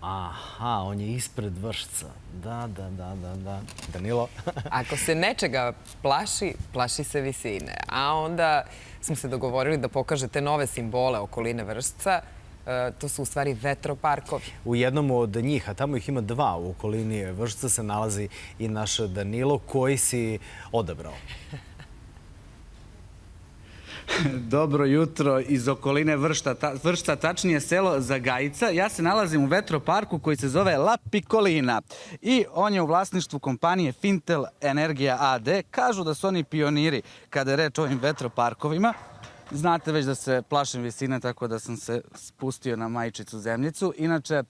Aha, on je ispred Vršca. Da. Danilo? Ako se nečega plaši, plaši se visine. A onda smo se dogovorili da pokažete nove simbole okoline Vršca. To su u stvari vetroparkovi. U jednom od njih, a tamo ih ima dva u okolini Vršca, se nalazi i naš Danilo. Koji si odabrao? Dobro jutro iz okoline Vršca, tačnije selo Zagajica. Ja se nalazim u vetroparku koji se zove La Piccolina i on je u vlasništvu kompanije Fintel Energija AD. Kažu da su oni pioniri kada je reč o ovim vetroparkovima. Znate već da se plašim visine, tako da sam se spustio na majčicu zemljicu. Inače,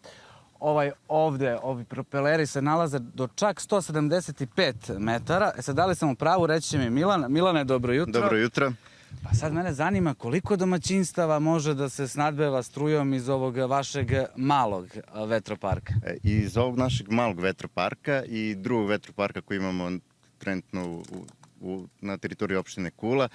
ovi propeleri se nalaze do čak 175 metara. Sad, da li sam u pravu, reći će mi Milan. Milane, dobro jutro. Dobro jutro. Pa sad mene zanima koliko domaćinstava može da se snadbeva strujom iz ovog vašeg malog vetroparka? Iz ovog našeg malog vetroparka i drugog vetroparka koji imamo trenutno na teritoriji opštine Kula,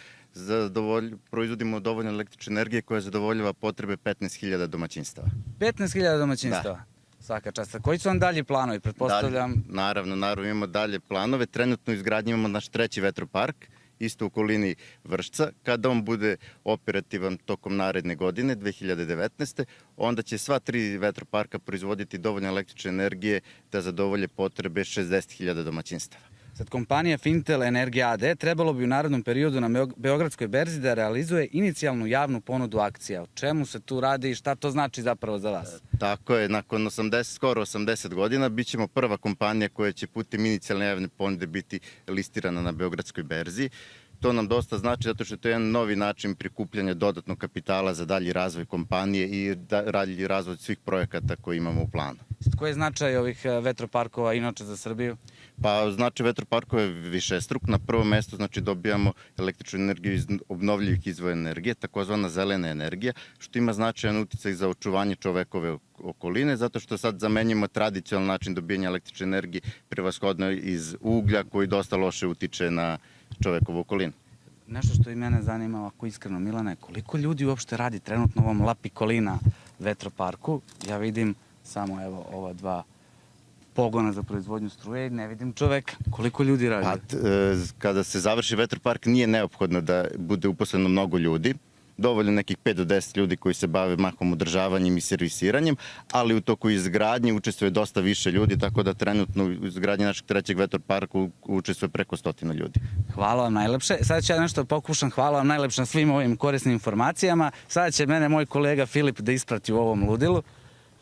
proizvodimo dovoljno električne energije koja zadovoljava potrebe 15.000 domaćinstava. 15.000 domaćinstava? Da. Svaka čast. Koji su vam dalji planovi, pretpostavljam? Naravno, imamo dalje planove. Trenutno u izgradnji imamo naš treći vetropark, isto u okolini Vršca. Kada on bude operativan tokom naredne godine, 2019. onda će sva tri vetroparka proizvoditi dovoljno električne energije da zadovolje potrebe 60.000 domaćinstava. Sad, kompanija Fintel Energija AD trebalo bi u narednom periodu na Beogradskoj berzi da realizuje inicijalnu javnu ponudu akcija. O čemu se tu radi i šta to znači zapravo za vas? Tako je, nakon skoro 80 godina bit ćemo prva kompanija koja će putem inicijalne javne ponude biti listirana na Beogradskoj berzi. To nam dosta znači zato što je to jedan novi način prikupljanja dodatnog kapitala za dalji razvoj kompanije i dalji razvoj svih projekata koje imamo u planu. Koji je značaj ovih vetroparkova inače za Srbiju? Pa značaj vetroparkova je višestruk. Na prvom mestu dobijamo električnu energiju iz obnovljivih izvora energije, takozvana zelena energija, što ima značajan uticaj za očuvanje čovekove okoline, zato što sad zamenjamo tradicionalan način dobijanja električne energije prevashodno iz uglja koji dosta loše utiče na čovekovu okolinu. Nešto što i mene zanima, ako iskreno, Milane, koliko ljudi uopšte radi trenutno u ovom La Piccolina vetroparku? Ja vidim samo ova dva pogona za proizvodnju struje i ne vidim čoveka. Koliko ljudi radi? Kada se završi vetropark nije neophodno da bude uposleno mnogo ljudi. Dovoljno nekih 5 do 10 ljudi koji se bave mahom održavanjem i servisiranjem, ali u toku izgradnje učestvuje dosta više ljudi, tako da trenutno u izgradnji našeg trećeg vetroparka učestvuje preko 100 ljudi. Hvala vam najlepše. Sada ću ja nešto pokušam. Hvala vam najlepše na svim ovim korisnim informacijama. Sada će mene moj kolega Filip da isprati u ovom ludilu.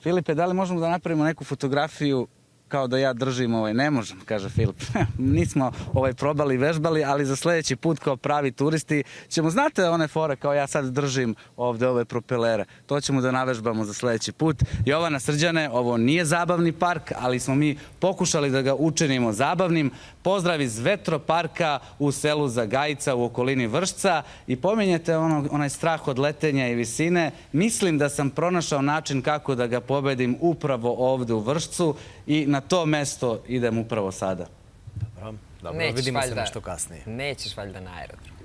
Filipe, da li možemo da napravimo neku fotografiju kao da ja držim Ne možem, kaže Filip. Nismo probali i vežbali, ali za sledeći put kao pravi turisti ćemo, znate one fore kao ja sad držim ovde ove propelere. To ćemo da navežbamo za sledeći put. Jovana, Srđane, ovo nije zabavni park, ali smo mi pokušali da ga učinimo zabavnim. Pozdrav iz vetroparka u selu Zagajica u okolini Vršca i pominjete onaj strah od letenja i visine. Mislim da sam pronašao način kako da ga pobedim upravo ovde u Vršcu i na to mesto idem upravo sada. Dobro, vidimo se nešto kasnije. Nećeš valjda na aerodrom.